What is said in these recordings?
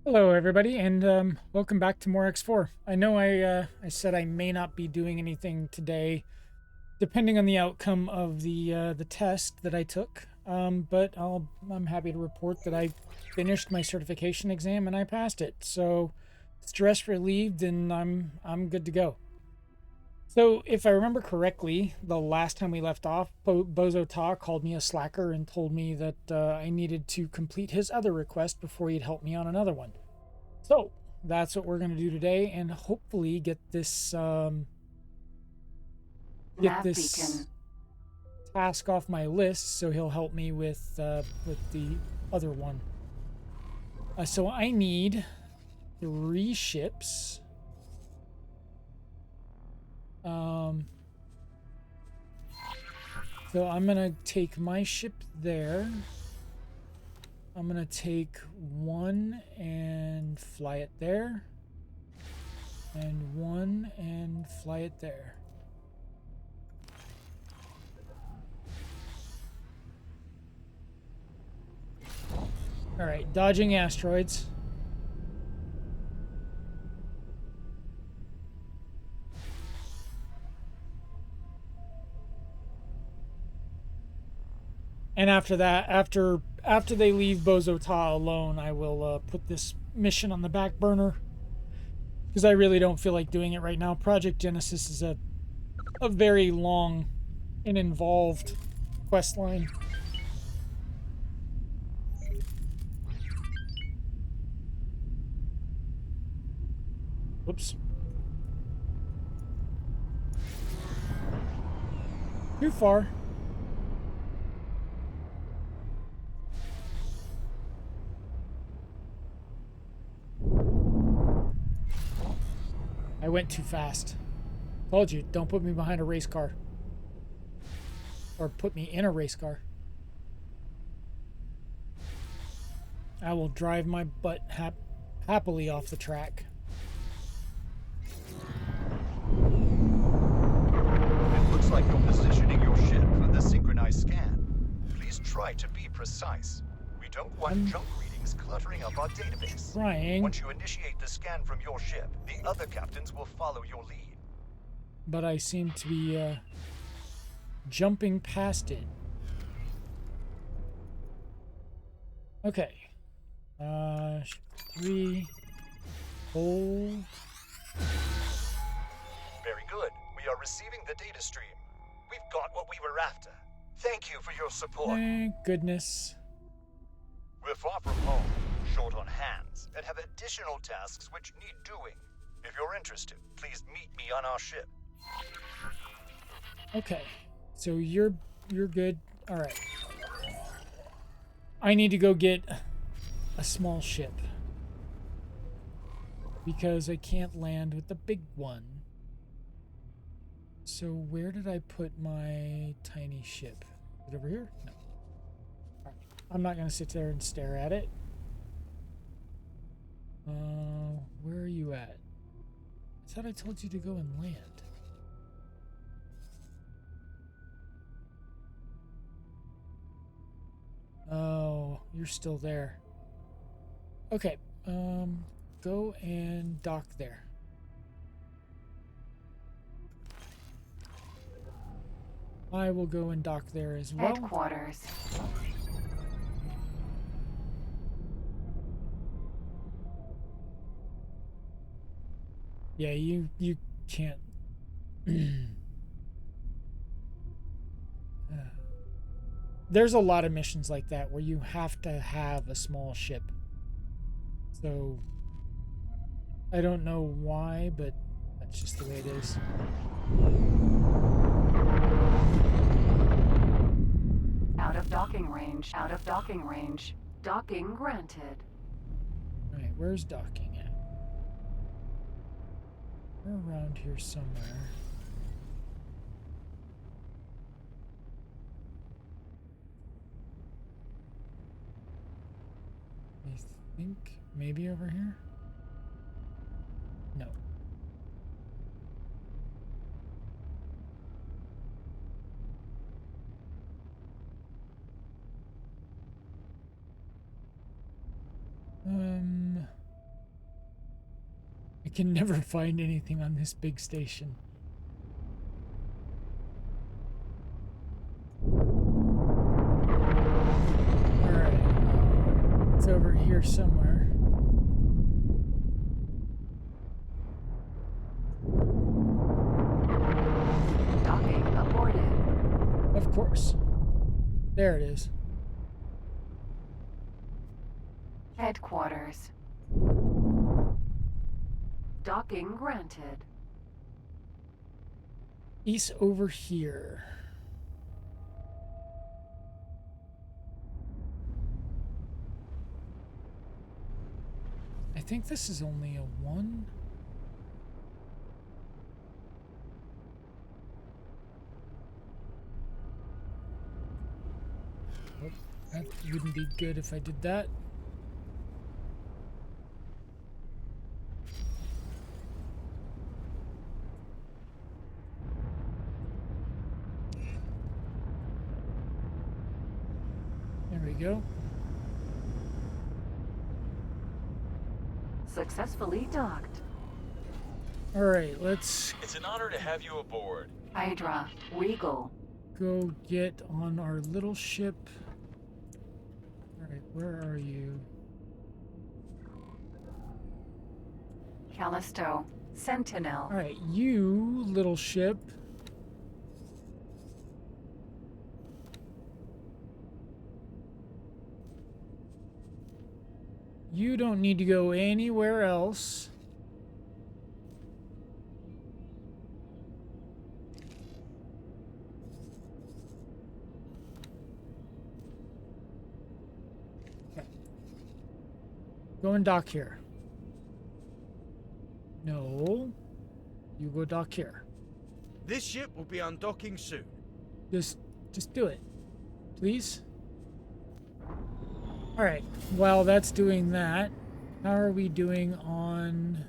Hello, everybody, and welcome back to more X4. I know I said I may not be doing anything today, depending on the outcome of the test that I took. But I'm happy to report that I finished my certification exam and I passed it. So stress relieved, and I'm good to go. So if I remember correctly, the last time we left off, Bozo Ta called me a slacker and told me that I needed to complete his other request before he'd help me on another one. So that's what we're going to do today, and hopefully get Nav this beacon. task off my list, so he'll help me with the other one. So I need 3 ships. Um, so I'm gonna take my ship there. I'm gonna take one and fly it there, and one and fly it there. All right, dodging asteroids. And after that, after they leave Bozo Ta alone, I will put this mission on the back burner because I really don't feel like doing it right now. Project Genesis is a very long and involved quest line. Whoops. Too far. I went too fast. Told you, don't put me behind a race car. Or put me in a race car. I will drive my butt happily off the track. It looks like you're positioning your ship for the synchronized scan. Please try to be precise. We don't want junk readings cluttering up our database. Trying. Once you initiate the scan from your ship, the other captains will follow your lead. But I seem to be jumping past it. Okay. 3. Hold. Very good. We are receiving the data stream. We've got what we were after. Thank you for your support. Thank goodness. We're far from home, short on hands, and have additional tasks which need doing. If you're interested, please meet me on our ship. Okay. So you're good. All right. I need to go get a small ship because I can't land with the big one. So where did I put my tiny ship? Is it over here? No. All right. I'm not going to sit there and stare at it. Where are you at? I thought I told you to go and land. Oh, you're still there. Okay. Go and dock there. I will go and dock there as well. Headquarters. Yeah, you can't. There's a lot of missions like that where you have to have a small ship. So I don't know why, but that's just the way it is. Out of docking range. Out of docking range. Docking granted. All right, where's docking at? We're around here somewhere. I think maybe over here? No. can never find anything on this big station. Alright. It's over here somewhere. Docking aborted. Of course. There it is. Headquarters. Docking granted. East over here. I think this is only a 1. Oh, that wouldn't be good if I did that. There we go. Successfully docked. All right, let's It's an honor to have you aboard. Hydra. Regal. go get on our little ship. All right, where are you? Callisto. Sentinel. All right, you little ship. You don't need to go anywhere else. Okay. Go and dock here. No. You go dock here. This ship will be undocking soon. Just do it. Please. All right. While that's doing that, how are we doing on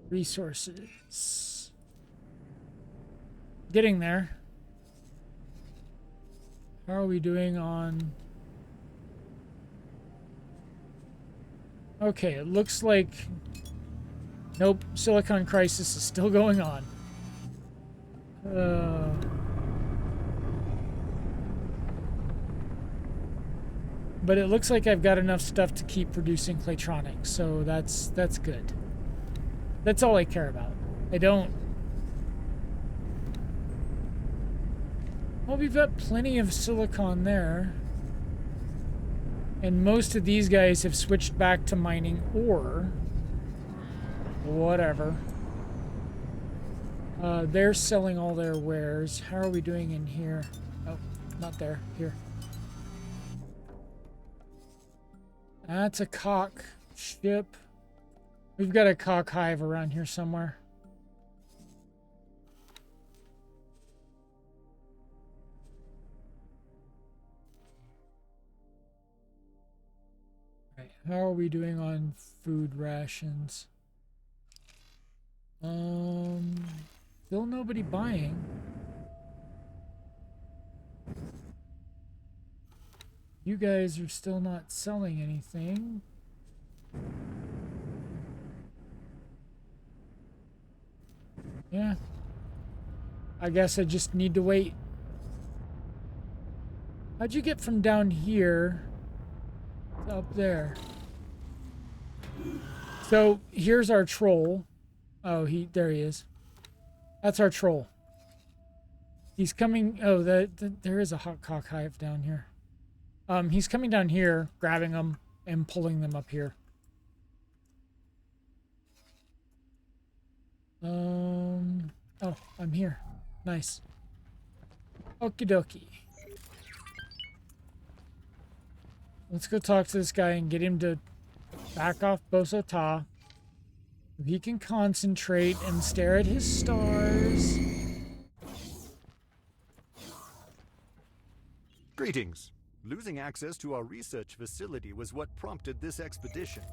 resources? Getting there. How are we doing on... Okay, it looks like... Nope, Silicon Crisis is still going on. But it looks like I've got enough stuff to keep producing Claytronics, so that's good. That's all I care about. I don't... Well, we've got plenty of silicon there. And most of these guys have switched back to mining ore. Whatever. They're selling all their wares. How are we doing in here? Oh, not there. Here. That's a cock ship. We've got a cock hive around here somewhere. Right. How are we doing on food rations? Still nobody buying. You guys are still not selling anything. Yeah. I guess I just need to wait. How'd you get from down here to up there? So here's our troll. Oh, there he is. That's our troll. He's coming. Oh, there is a hot cock hive down here. He's coming down here, grabbing them and pulling them up here. Oh, I'm here. Nice. Okie dokie. Let's go talk to this guy and get him to back off Boso Ta. So he can concentrate and stare at his stars. Greetings. Losing access to our research facility was what prompted this expedition.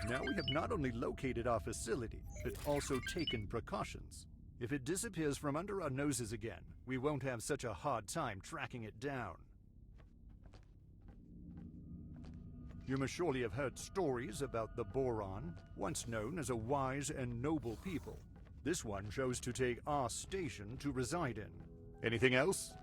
Now we have not only located our facility, but also taken precautions. If it disappears from under our noses again, we won't have such a hard time tracking it down. You must surely have heard stories about the Boron, once known as a wise and noble people. This one chose to take our station to reside in. Anything else?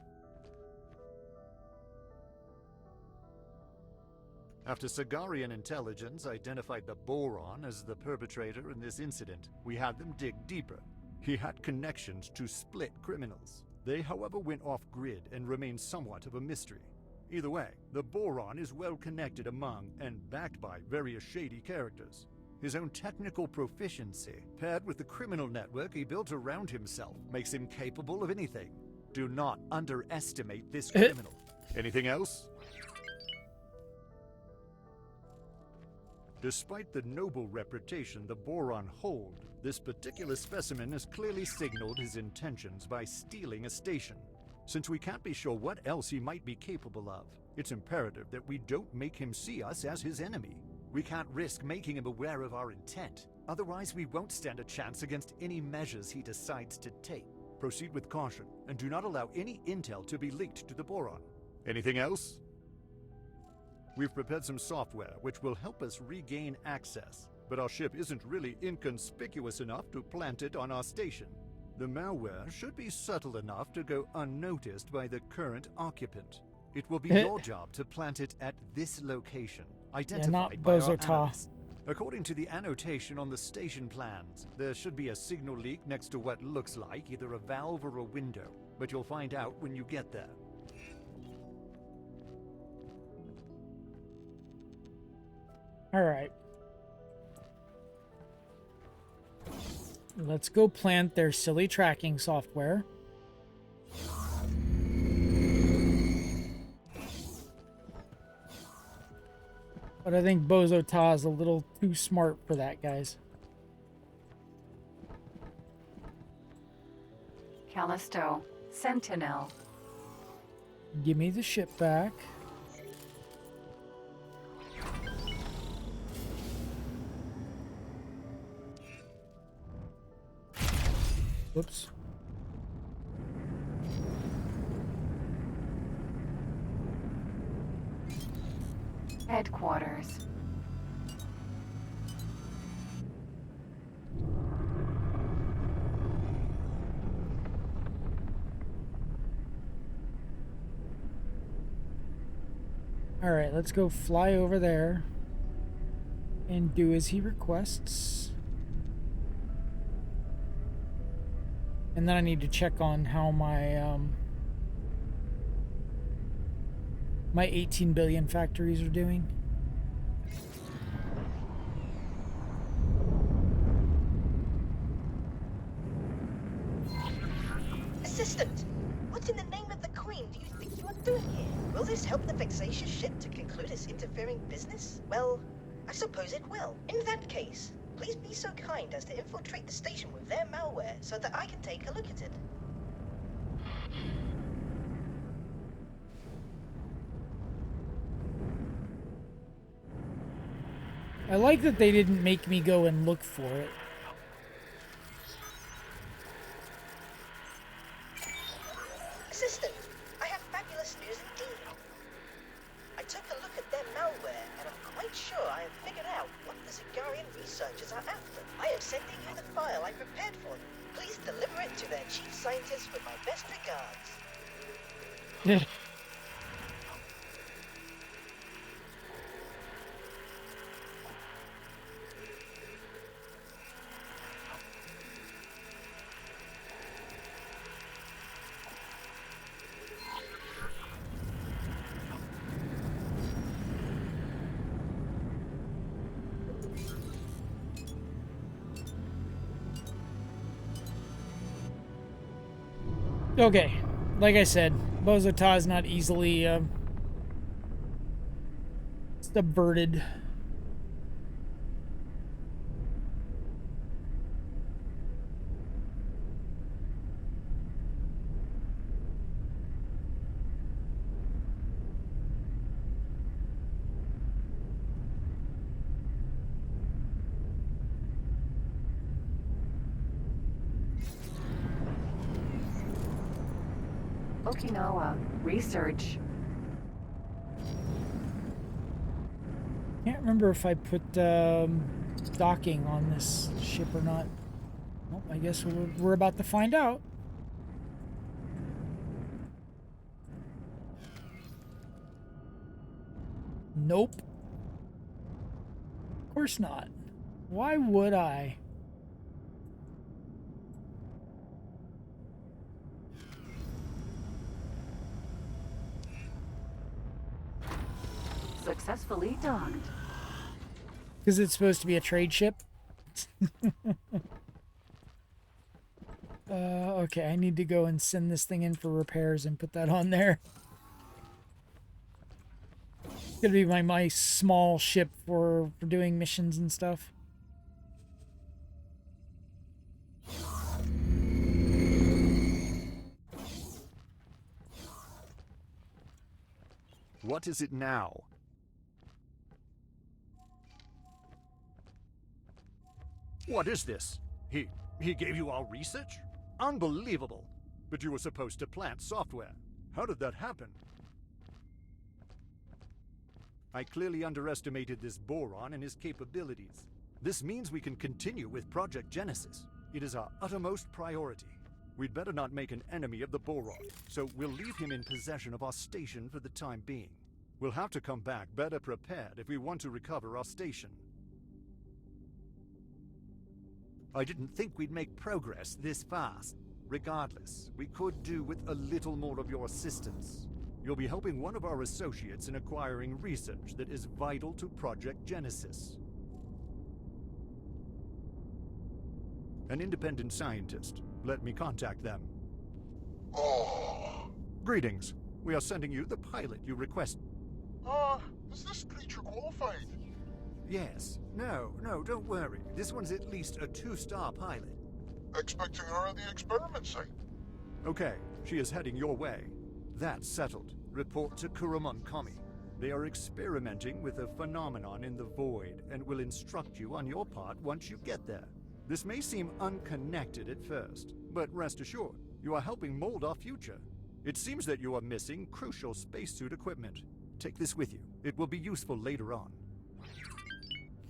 After Sagarian intelligence identified the Boron as the perpetrator in this incident, we had them dig deeper. He had connections to split criminals. They, however, went off-grid and remain somewhat of a mystery. Either way, the Boron is well connected among and backed by various shady characters. His own technical proficiency, paired with the criminal network he built around himself, makes him capable of anything. Do not underestimate this criminal. Anything else? Despite the noble reputation the Boron hold, this particular specimen has clearly signaled his intentions by stealing a station. Since we can't be sure what else he might be capable of, it's imperative that we don't make him see us as his enemy. We can't risk making him aware of our intent. Otherwise, we won't stand a chance against any measures he decides to take. Proceed with caution, and do not allow any intel to be leaked to the Boron. Anything else? We've prepared some software which will help us regain access, but our ship isn't really inconspicuous enough to plant it on our station. The malware should be subtle enough to go unnoticed by the current occupant. It will be your job to plant it at this location, identified by our analysts. According to the annotation on the station plans, there should be a signal leak next to what looks like either a valve or a window, but you'll find out when you get there. All right. Let's go plant their silly tracking software. But I think Bozo Ta is a little too smart for that, guys. Callisto, Sentinel. Give me the ship back. Whoops. Headquarters. All right, let's go fly over there and do as he requests. And then I need to check on how my my 18 billion factories are doing. Assistant, what in the name of the Queen do you think you are doing here? Will this help the vexatious ship to conclude its interfering business? Well, I suppose it will. In that case, please be so kind as to infiltrate the station with their malware so that I can take a look at it. I like that they didn't make me go and look for it. Assistant, I have fabulous news indeed. I took a look at their malware and I'm quite sure I have figured out what the Sagarian researchers are after. I am sending you the file I prepared for them. Please deliver it to their chief scientist with my best regards. Yeah. Okay, like I said, Bozo Ta is not easily subverted. Okinawa, research. remember if I put docking on this ship or not. Well, I guess we're about to find out. Nope. Of course not. Why would I? Successfully docked. Because it's supposed to be a trade ship? Okay, I need to go and send this thing in for repairs and put that on there. It's gonna be my small ship for doing missions and stuff. What is it now? What is this? He gave you our research? Unbelievable! But you were supposed to plant software. How did that happen? I clearly underestimated this boron and his capabilities. This means we can continue with Project Genesis. It is our uttermost priority. We'd better not make an enemy of the boron, so we'll leave him in possession of our station for the time being. We'll have to come back better prepared if we want to recover our station. I didn't think we'd make progress this fast. Regardless, we could do with a little more of your assistance. You'll be helping one of our associates in acquiring research that is vital to Project Genesis. An independent scientist. Let me contact them. Oh. Greetings. We are sending you the pilot you requested. Is this creature qualified? Yes. No, don't worry. This one's at least a 2-star pilot. Expecting her at the experiment site. Okay, she is heading your way. That's settled. Report to Kuramon Kami. They are experimenting with a phenomenon in the void and will instruct you on your part once you get there. This may seem unconnected at first, but rest assured, you are helping mold our future. It seems that you are missing crucial spacesuit equipment. Take this with you. It will be useful later on.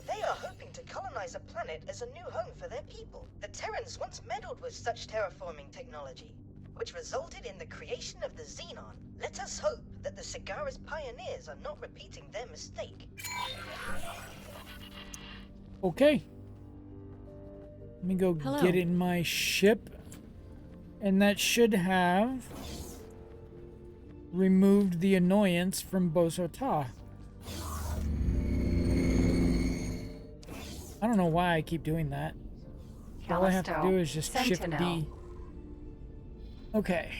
They are hoping to colonize a planet as a new home for their people. The Terrans once meddled with such terraforming technology, which resulted in the creation of the Xenon. Let us hope that the Sagara's pioneers are not repeating their mistake. Okay. Let me go Hello. get in my ship. And that should have removed the annoyance from Bosota. I don't know why I keep doing that. All I have to do is just shift Sentinel. D. Okay.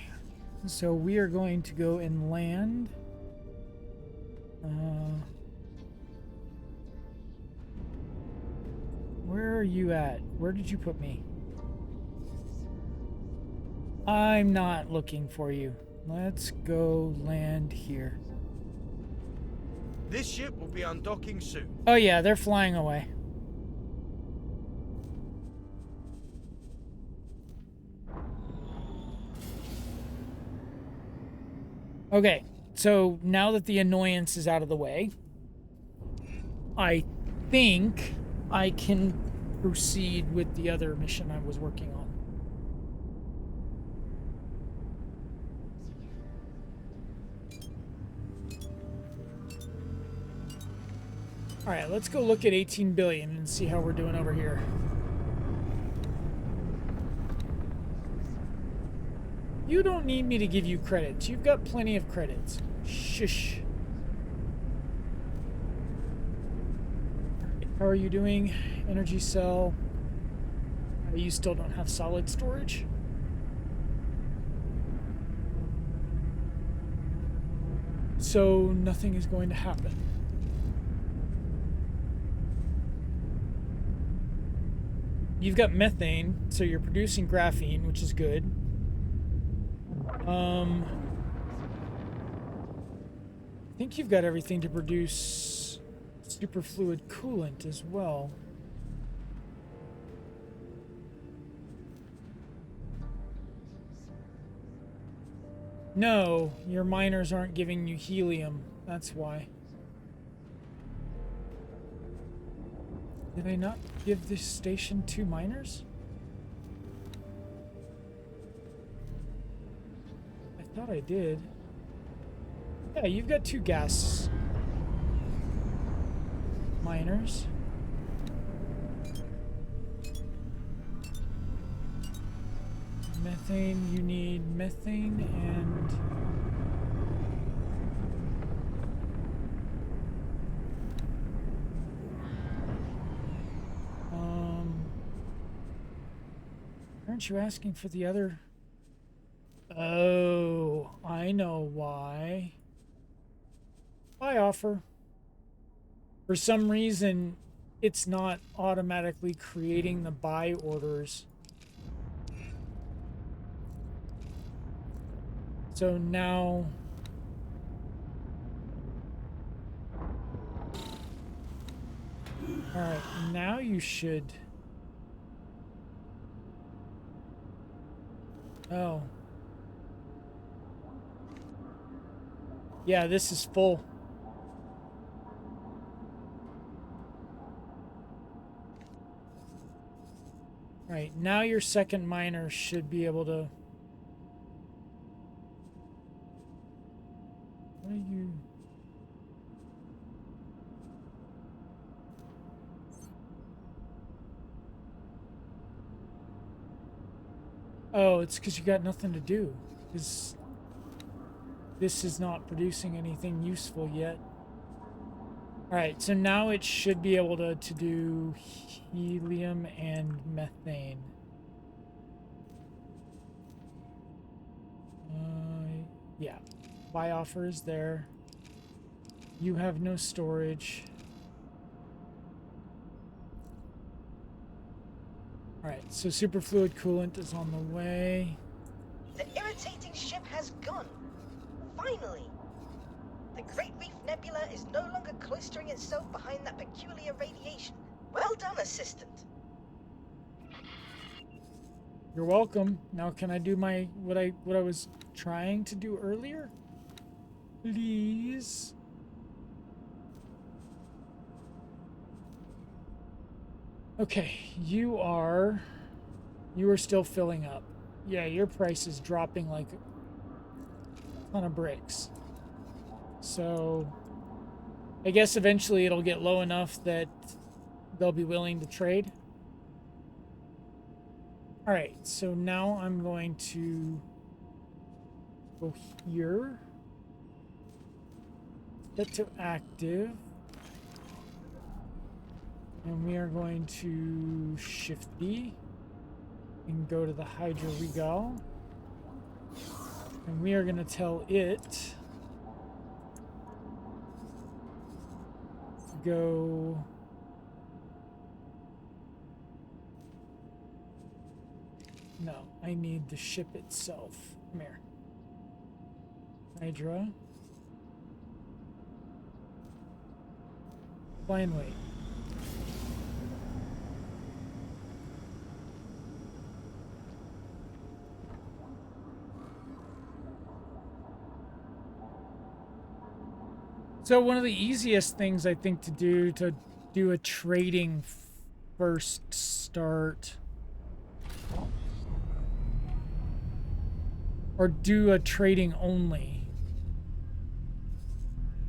So we are going to go and land. Where are you at? Where did you put me? I'm not looking for you. Let's go land here. This ship will be undocking soon. Oh yeah, they're flying away. Okay, so now that the annoyance is out of the way, I think I can proceed with the other mission I was working on. Alright, let's go look at 18 billion and see how we're doing over here. You don't need me to give you credits. You've got plenty of credits. Shush. How are you doing? Energy cell. You still don't have solid storage? So nothing is going to happen. You've got methane, so you're producing graphene, which is good. I think you've got everything to produce superfluid coolant as well. No, your miners aren't giving you helium. That's why. Did I not give this station 2 miners? I thought I did. Yeah, you've got 2 gas miners. Methane, you need methane and... Aren't you asking for the other? Oh, I know why. Buy offer. For some reason, it's not automatically creating the buy orders. So now... Alright, now you should... Oh. Yeah, this is full. Right, now your second miner should be able to... What are you... Oh, it's because you got nothing to do. Because this is not producing anything useful yet. Alright, so now it should be able to do helium and methane. Yeah. Buy offer is there. You have no storage. Alright, so superfluid coolant is on the way. The irritating ship has gone. Finally! The Great Reef Nebula is no longer cloistering itself behind that peculiar radiation. Well done, Assistant. You're welcome. Now can I do my what I was trying to do earlier? Please. Okay, you are still filling up. Yeah, your price is dropping like a ton of bricks. So I guess eventually it'll get low enough that they'll be willing to trade. All right, so now I'm going to go here. Set to active. And we are going to shift B and go to the Hydro Regal. And we are going to tell it to go... No, I need the ship itself. Come here. Hydra. Fly and wait. So one of the easiest things I think to do a trading first start, or do a trading only.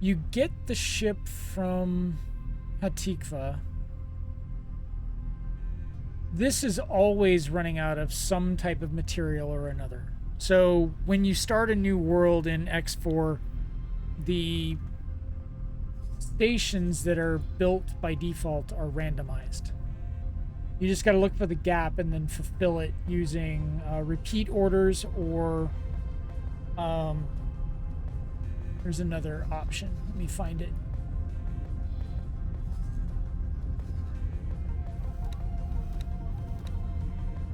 You get the ship from Hatikva. This is always running out of some type of material or another. So when you start a new world in X4, the stations that are built by default are randomized. You just got to look for the gap and then fulfill it using repeat orders, or there's another option. Let me find it.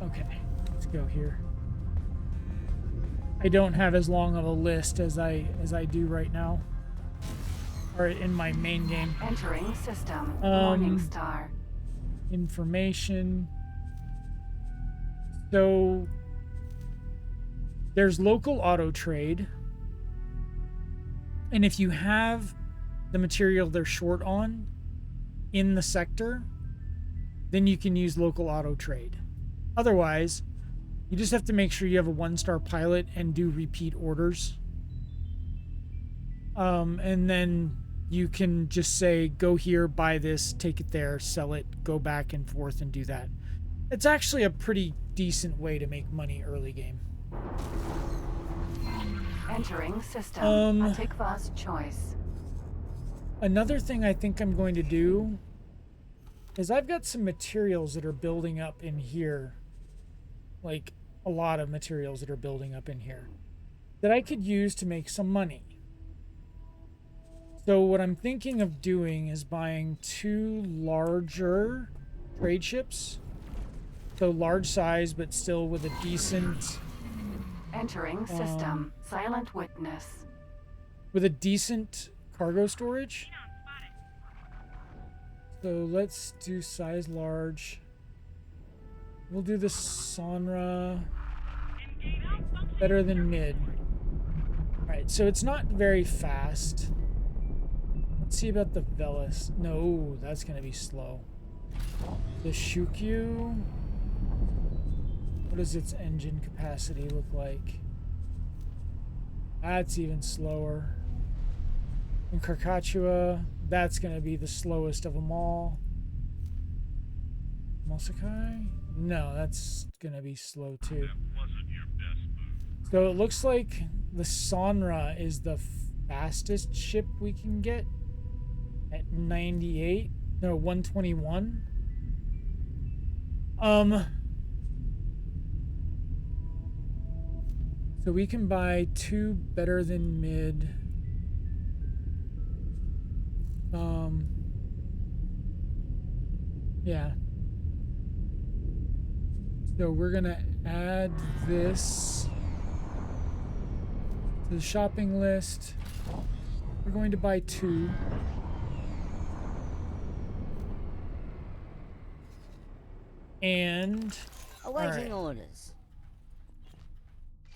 Okay, let's go here. I don't have as long of a list as I do right now, or in my main game. Entering system. Morningstar. Information. So there's local auto trade, and if you have the material they're short on in the sector, then you can use local auto trade. Otherwise, you just have to make sure you have a 1-star pilot and do repeat orders. And then you can just say, go here, buy this, take it there, sell it, go back and forth and do that. It's actually a pretty decent way to make money early game. Entering system. Atikva's choice. Another thing I think I'm going to do is I've got some materials that are building up in here. Like a lot of materials that are building up in here that I could use to make some money. So what I'm thinking of doing is buying 2 larger trade ships. So large size, but still with a decent... Entering system. Silent witness. With a decent cargo storage. So let's do size large. We'll do the Sonra. Better than mid. Alright, so it's not very fast. Let's see about the Velis. No, that's going to be slow. The Shukyu. What does its engine capacity look like? That's even slower. And Karkachua, that's going to be the slowest of them all. Mosakai? No, that's going to be slow too. So it looks like the Sonra is the fastest ship we can get at 98. No, 121. So we can buy 2 better than mid. Yeah. So we're gonna add this to the shopping list. We're going to buy 2. And awaiting orders.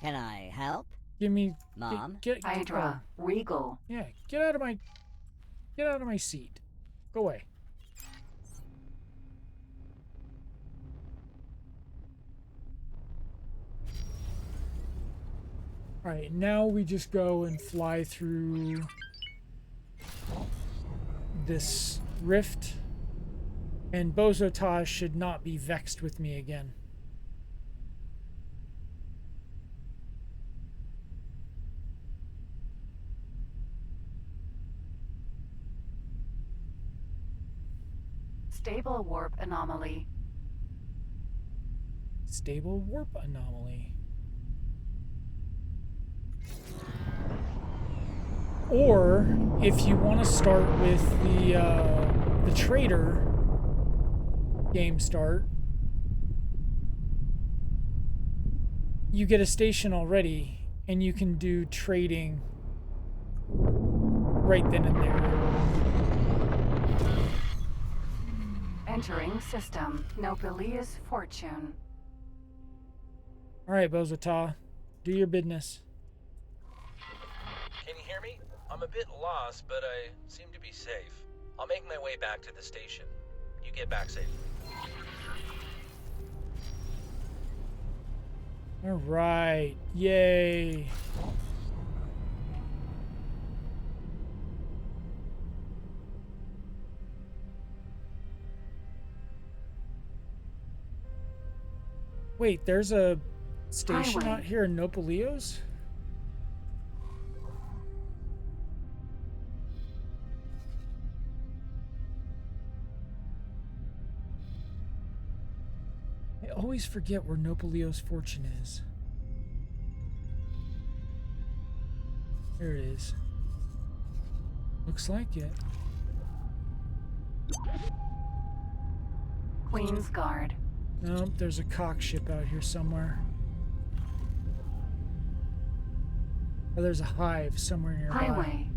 Can I help? Give me Mom. Hydra. Regal. Yeah, get out of my seat. Go away. All right, now we just go and fly through this rift, and Bozo should not be vexed with me again. Stable warp anomaly. Stable warp anomaly. Or if you want to start with the trader game start, you get a station already and you can do trading right then and there. Entering system. Nopalia's fortune. All right, Bozota, do your business. Can you hear me? I'm a bit lost, but I seem to be safe. I'll make my way back to the station. You get back safe. All right, yay. Wait, there's a station out here in Nopalios? I always forget where Nopalios Fortune is. There it is. Looks like it. Queen's Guard. Nope, there's a cock ship out here somewhere. Or there's a hive somewhere nearby. Highway.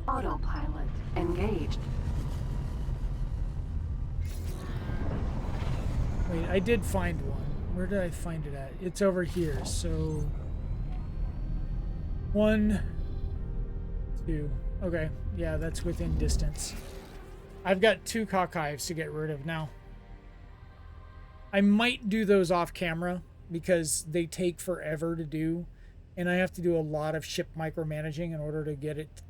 Autopilot engaged. Wait, I did find one. Where did I find it at? It's over here, so... 1, 2. Okay, yeah, that's within distance. I've got 2 cock hives to get rid of now. I might do those off camera because they take forever to do, and I have to do a lot of ship micromanaging in order to get it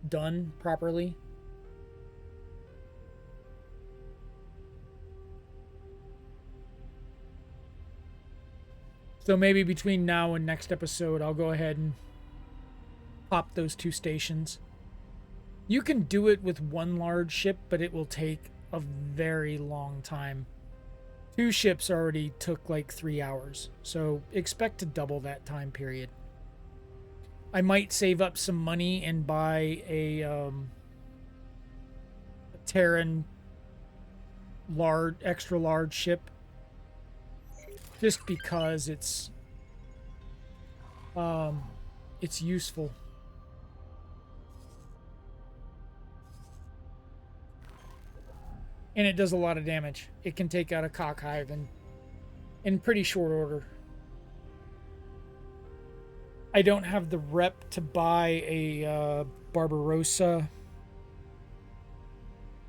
done properly. So maybe between now and next episode, I'll go ahead and pop those 2 stations. You can do it with 1 large ship, but it will take a very long time. 2 ships already took like 3 hours, so expect to double that time period. I might save up some money and buy a Terran extra large ship, just because it's useful. And it does a lot of damage. It can take out a cock hive in pretty short order. I don't have the rep to buy a Barbarossa,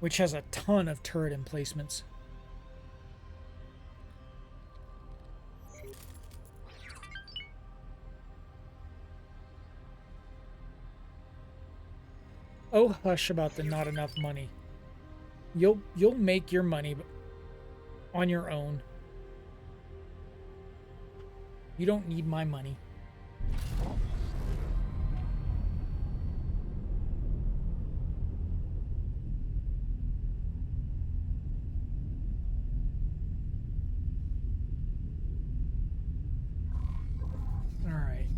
which has a ton of turret emplacements. Oh, hush about the not enough money. You'll make your money on your own. You don't need my money. All right.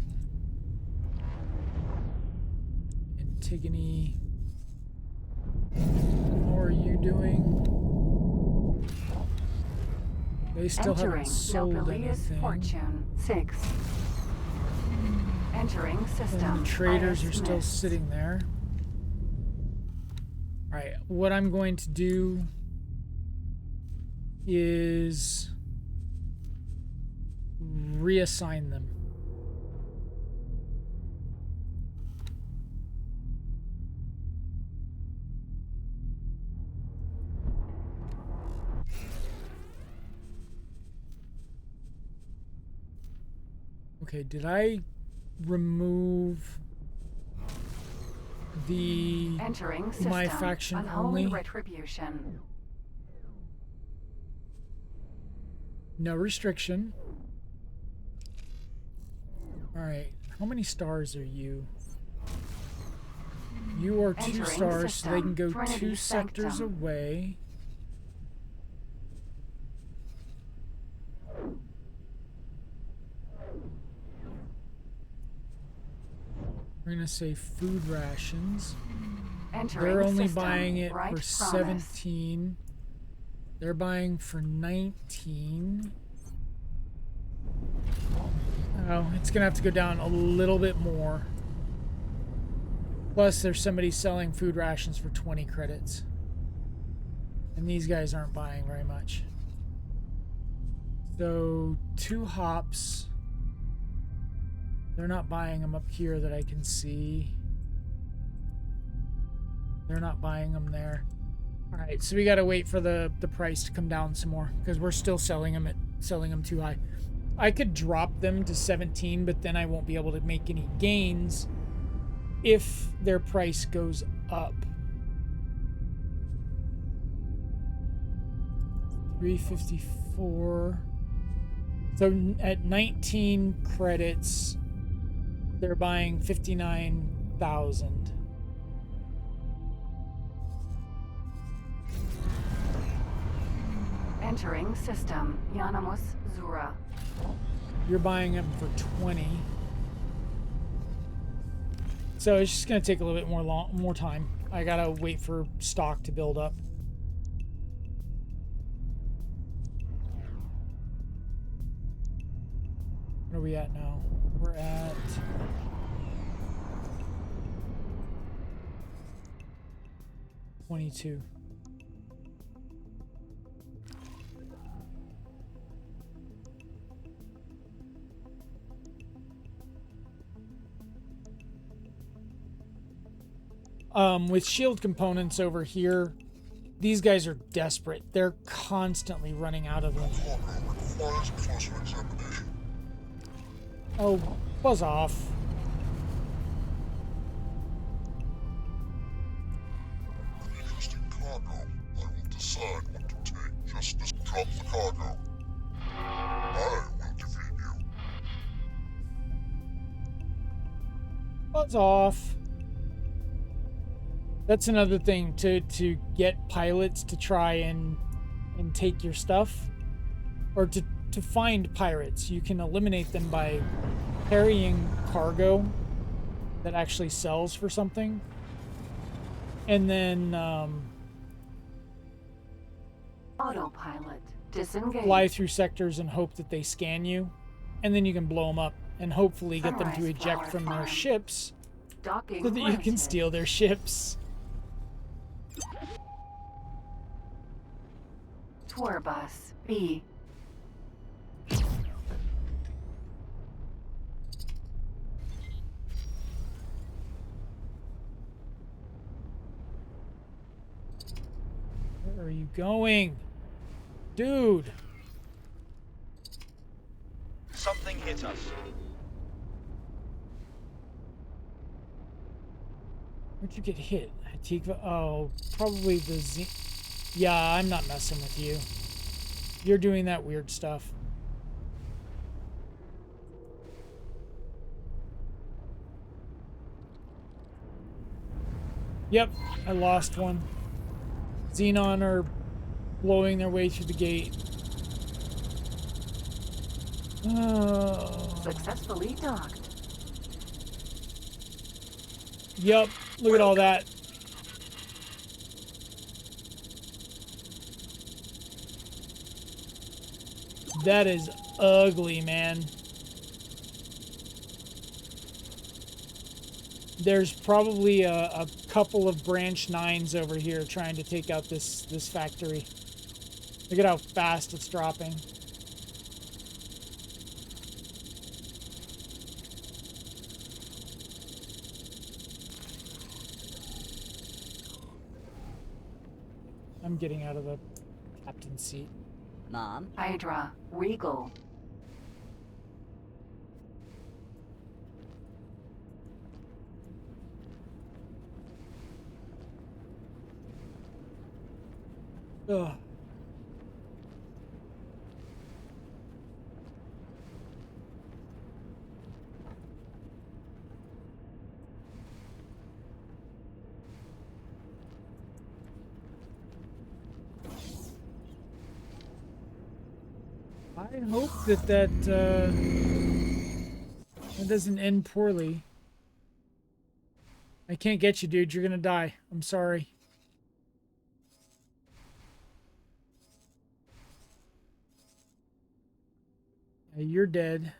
Antigone. How are you doing? They still haven't sold anything. Fortune 6. Entering system. And the traders are still sitting there. Alright, what I'm going to do is reassign them. Okay, did I remove the entering system, my faction unholy only? Retribution. No restriction. Alright, how many stars are you? You are 2 Entering stars, so they can go Trinity 2 sectors Sanctum. away. We're gonna say food rations. Entering They're only system, buying it right for promise. 17. They're buying for 19. Oh, it's gonna have to go down a little bit more. Plus, there's somebody selling food rations for 20 credits. And these guys aren't buying very much. So, 2 hops. They're not buying them up here that I can see. They're not buying them there. All right, so we got to wait for the price to come down some more because we're still selling them too high. I could drop them to 17, but then I won't be able to make any gains if their price goes up. 354. So at 19 credits, they're buying 59,000. Entering system, Yanamus Zura. You're buying them for 20. So it's just gonna take a little bit more time. I gotta wait for stock to build up. Where are we at now? We're at 22. With shield components over here, these guys are desperate. They're constantly running out of them. Requires closer examination. Oh, buzz off. Interesting cargo. I will decide what to take. Just drop the cargo. I will defeat you. Buzz off. That's another thing to get pilots to try and take your stuff, or to find pirates. You can eliminate them by carrying cargo that actually sells for something, and then Autopilot. Disengage. fly through sectors and hope that they scan you, and then you can blow them up and hopefully get them to Sunrise eject power from their farm. ships Docking so that you can granted. steal their ships. Tour bus. B. Where are you going? Dude! Something hit us. Where'd you get hit? Antigua? Oh, probably the Z. Yeah, I'm not messing with you. You're doing that weird stuff. Yep, I lost one. Xenon are blowing their way through the gate. Oh. Successfully docked. Yep, look at all that. That is ugly, man. There's probably a couple of branch 9s over here trying to take out this factory. Look at how fast it's dropping. I'm getting out of the captain's seat. Mom? Hydra. Regal. Ugh. I hope that doesn't end poorly. I can't get you, dude. You're gonna die. I'm sorry. Yeah, you're dead.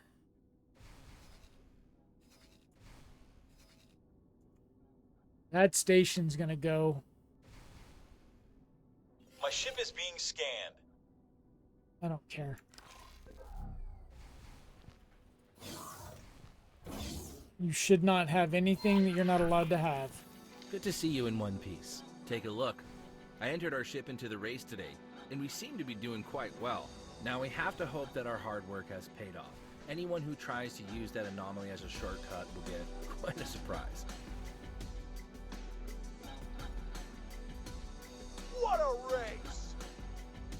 That station's gonna go. My ship is being scanned. I don't care. You should not have anything that you're not allowed to have. Good to see you in one piece. Take a look. I entered our ship into the race today, and we seem to be doing quite well. Now we have to hope that our hard work has paid off. Anyone who tries to use that anomaly as a shortcut will get quite a surprise. What a race!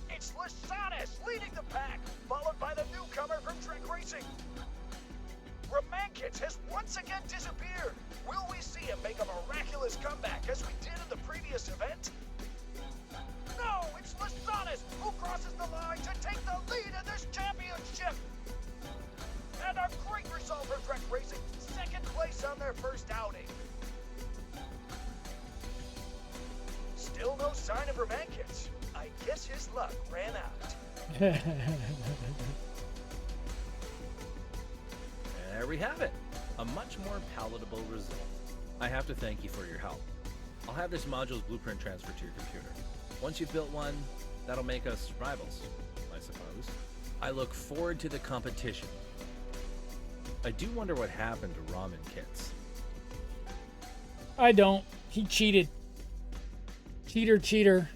It's Lysanis leading the pack, followed by the newcomer from Trek Racing. Romankits has once again disappeared. Will we see him make a miraculous comeback as we did in the previous event? No, it's Lysanis who crosses the line to take the lead in this championship. And a great result for Trek Racing, second place on their first outing. Still no sign of Romankits. I guess his luck ran out. There we have it. A much more palatable result. I have to thank you for your help. I'll have this module's blueprint transferred to your computer. Once you've built one, that'll make us rivals, I suppose. I look forward to the competition. I do wonder what happened to ramen kits. I don't. He cheated. Cheater.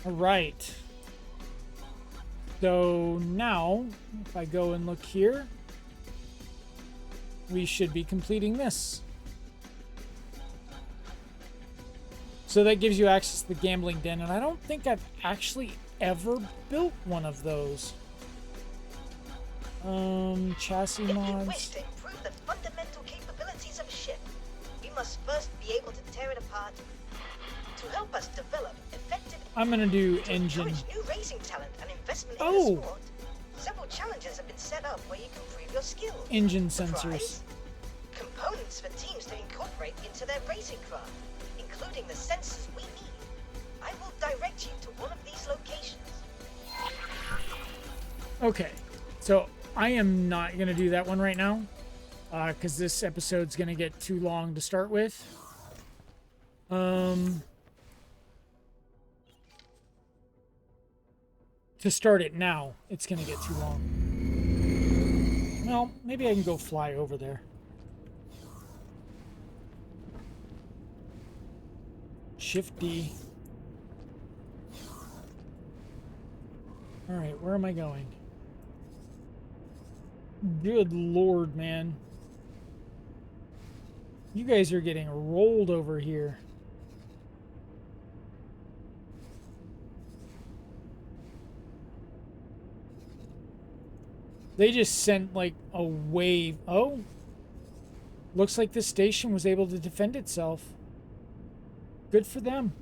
All right. So now, if I go and look here, we should be completing this. So that gives you access to the gambling den, and I don't think I've actually ever built one of those. Chassis If you wish mods. to improve the fundamental capabilities of a ship, we must first be able to tear it apart. To help us develop effective... I'm gonna do to engine. encourage new racing talent and investment in Oh! the sport, several challenges have been set up where you can prove your skills. Engine The sensors. prize? Components for teams to incorporate into their racing craft, including the sensors we need. I will direct you to one of these locations. Okay, so I am not gonna do that one right now, because this episode's gonna get too long to start with. To start it now, it's gonna get too long. Well, maybe I can go fly over there. Shift D. All right, where am I going? Good Lord, man. You guys are getting rolled over here. They just sent like a wave. Oh, looks like this station was able to defend itself. Good for them.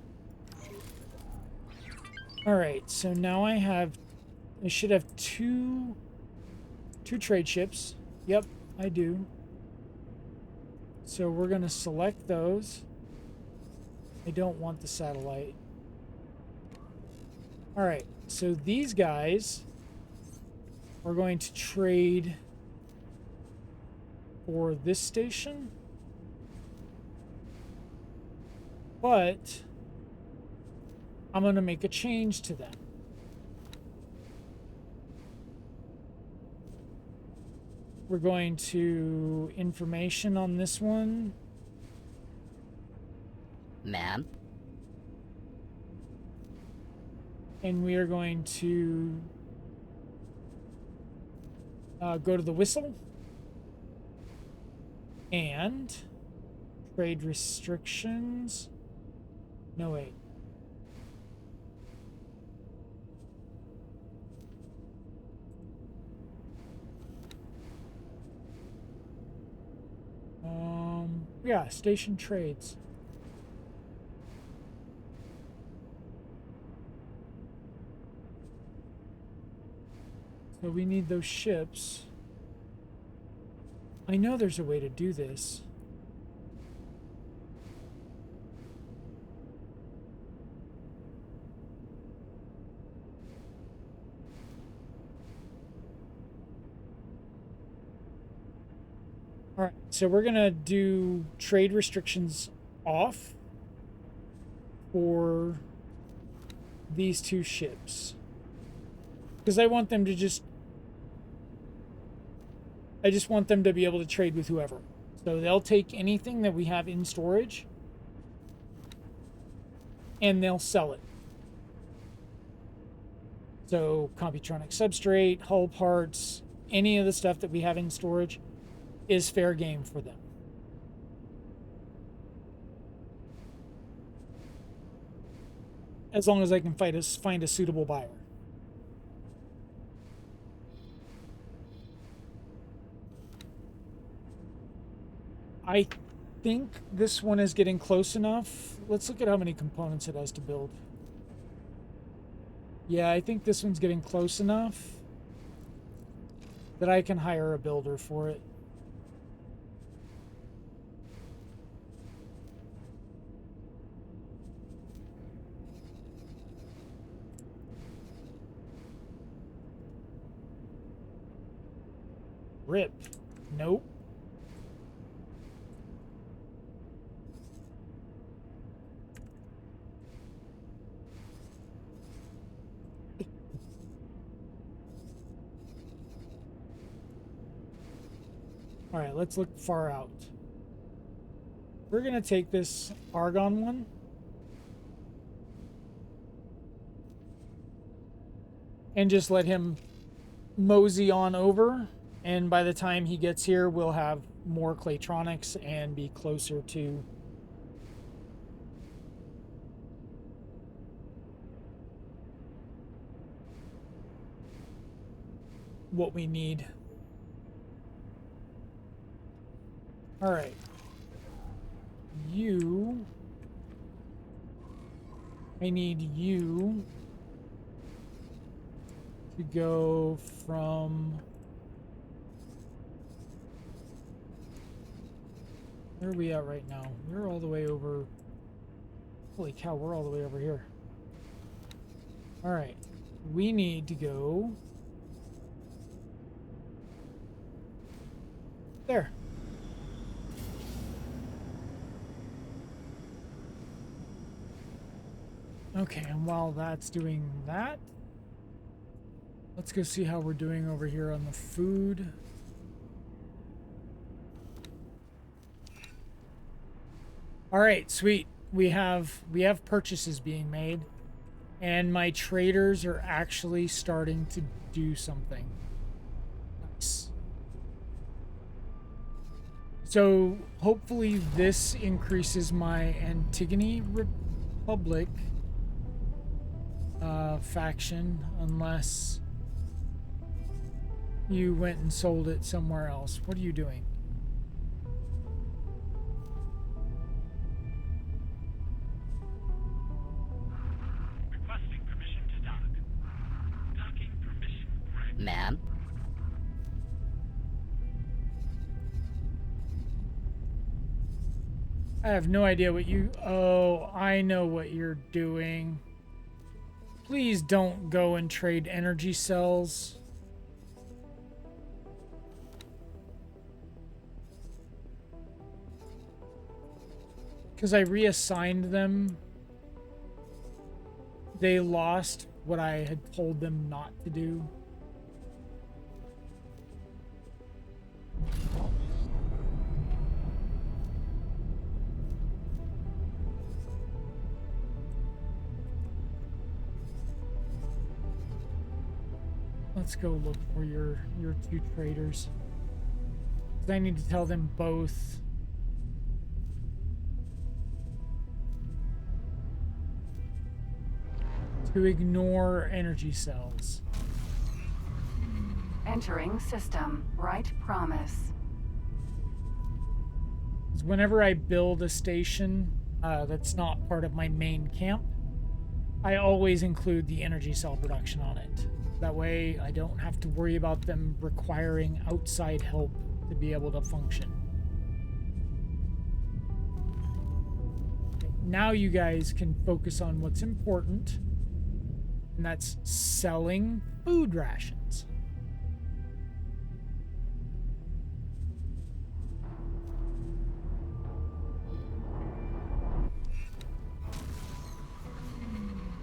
All right, so now I should have two trade ships. Yep, I do. So we're gonna select those. I don't want the satellite. All right, so these guys are going to trade for this station, but I'm going to make a change to them. We're going to information on this one. Ma'am? And we are going to go to the whistle and trade restrictions. No, wait. Yeah, station trades. So we need those ships. I know there's a way to do this. All right, so we're gonna do trade restrictions off for these two ships. Because I want them to I just want them to be able to trade with whoever. So they'll take anything that we have in storage and they'll sell it. So Computronic substrate, hull parts, any of the stuff that we have in storage is fair game for them. As long as I can find a suitable buyer. I think this one is getting close enough. Let's look at how many components it has to build. Yeah, I think this one's getting close enough that I can hire a builder for it. Rip. Nope. All right, let's look far out. We're gonna take this argon one. And just let him mosey on over. And by the time he gets here, we'll have more Claytronics and be closer to what we need. All right. I need you to go from... Where are we at right now? We're all the way over... Holy cow, we're all the way over here. Alright. We need to go... There. Okay, and while that's doing that, let's go see how we're doing over here on the food. All right, sweet. We have purchases being made, and my traders are actually starting to do something. Nice. So hopefully this increases my Antigone Republic faction, unless you went and sold it somewhere else. What are you doing? Requesting permission to dock. Docking permission granted. Ma'am? I have no idea what you... Oh, I know what you're doing. Please don't go and trade energy cells. Because I reassigned them. They lost what I had told them not to do. Let's go look for your two traders. 'Cause I need to tell them both. To ignore energy cells. Entering system. Right promise. 'Cause whenever I build a station that's not part of my main camp, I always include the energy cell production on it. That way I don't have to worry about them requiring outside help to be able to function. Now you guys can focus on what's important, and that's selling food rations.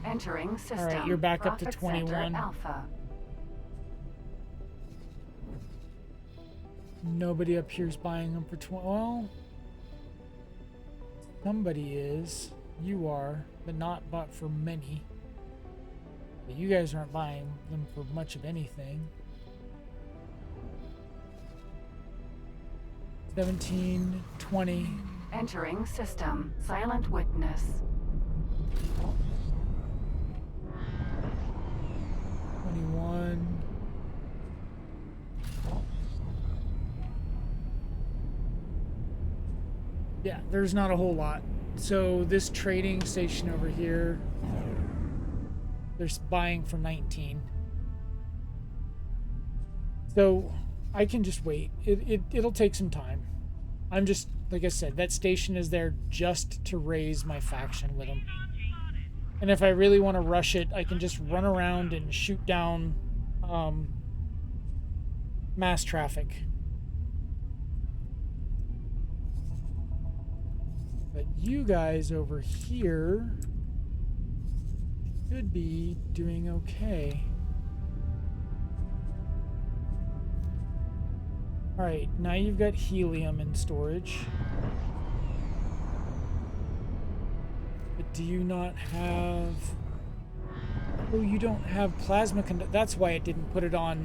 Entering system. All right, you're back up to Profit 21. Center Alpha. Nobody up here's buying them for 20. Well, somebody is. You are, but not bought for many. But you guys aren't buying them for much of anything. 17, 20. Entering system. Silent witness. 21. Yeah, there's not a whole lot. So this trading station over here, they're buying for 19. So I can just wait. It'll take some time. I'm just, like I said, that station is there just to raise my faction with them. And if I really want to rush it, I can just run around and shoot down mass traffic. But you guys over here should be doing okay. Alright, now you've got helium in storage. But do you not have... Oh, you don't have plasma conduct. That's why it didn't put it on,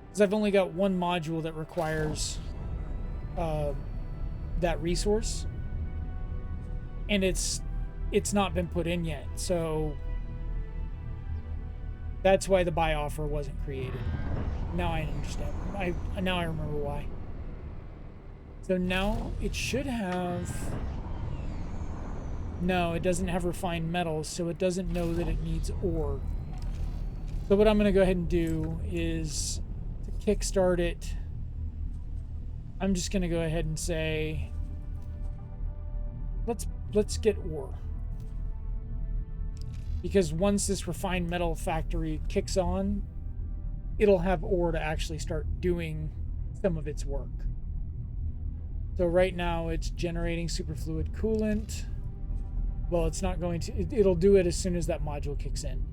because I've only got one module that requires that resource. And it's not been put in yet, so that's why the buy offer wasn't created. Now I understand. Now I remember why. So now it should have... No, it doesn't have refined metals, so it doesn't know that it needs ore. So what I'm going to go ahead and do is to kickstart it, I'm just going to go ahead and say, let's get ore. Because once this refined metal factory kicks on, it'll have ore to actually start doing some of its work. So right now it's generating superfluid coolant. Well, it's not going to... It'll do it as soon as that module kicks in.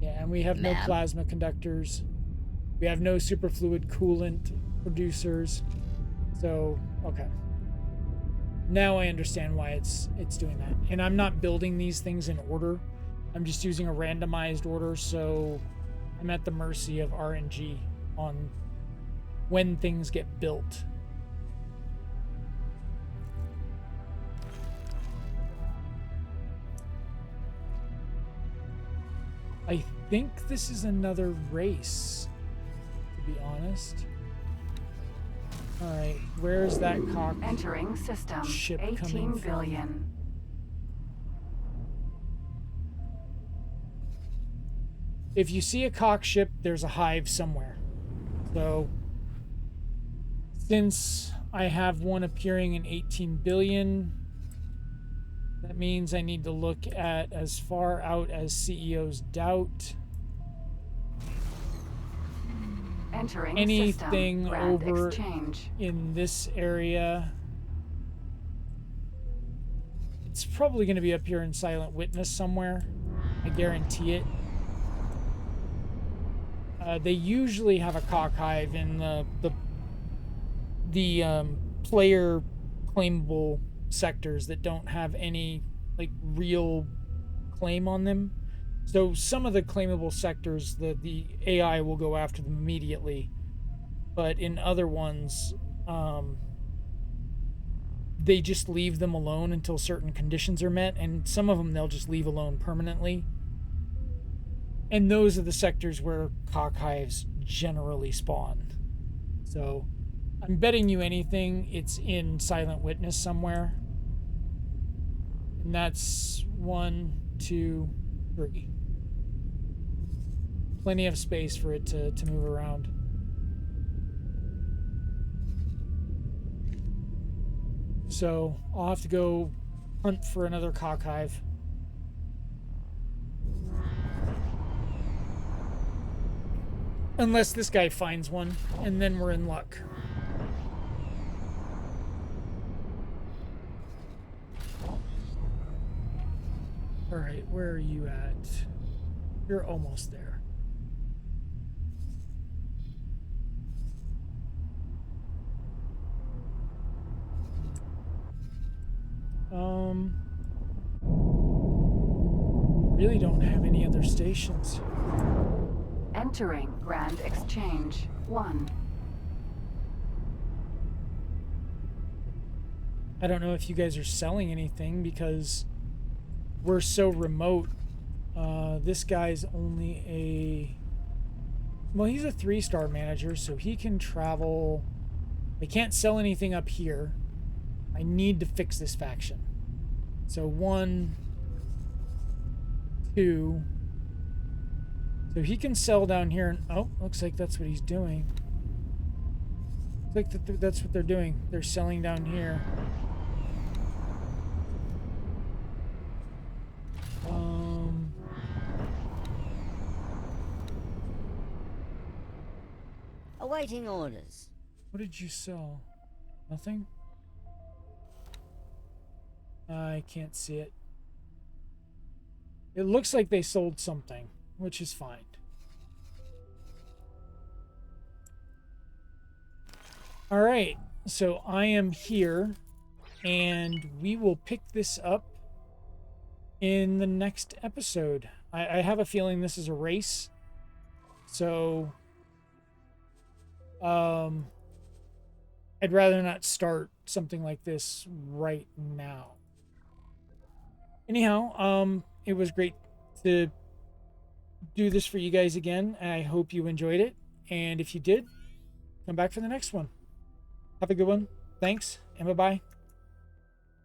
Yeah, and we have no plasma conductors. We have no superfluid coolant producers. So, okay. Now I understand why it's doing that. And I'm not building these things in order. I'm just using a randomized order, so I'm at the mercy of RNG on when things get built. I think this is another race, to be honest. Alright, where's that cock Entering system. ship 18 coming billion. from? If you see a cock ship, there's a hive somewhere. So, since I have one appearing in 18 billion, that means I need to look at as far out as CEO's doubt. Entering anything system. Grand over exchange. in this area. It's probably going to be up here in Silent Witness somewhere. I guarantee it. They usually have a cock hive in the player claimable sectors that don't have any like real claim on them. So some of the claimable sectors, the AI will go after them immediately, but in other ones, they just leave them alone until certain conditions are met, and some of them they'll just leave alone permanently. And those are the sectors where cock hives generally spawn. So I'm betting you anything it's in Silent Witness somewhere. And that's 1, 2, 3. Plenty of space for it to move around. So I'll have to go hunt for another cock hive. Unless this guy finds one, and then we're in luck. Alright, where are you at? You're almost there. Really don't have any other stations. Entering Grand Exchange 1. I don't know if you guys are selling anything because we're so remote. This guy's only a... Well, he's a 3-star manager, so he can travel. I can't sell anything up here. I need to fix this faction. So 1, 2... So he can sell down here, and oh, looks like that's what he's doing. Looks like that's what they're doing. They're selling down here. Awaiting orders. What did you sell? Nothing? I can't see it. It looks like they sold something, which is fine. All right, so I am here, and we will pick this up in the next episode. I have a feeling this is a race, so I'd rather not start something like this right now. Anyhow, it was great to do this for you guys again. I hope you enjoyed it, and if you did, come back for the next one. Have a good one. Thanks, and bye-bye.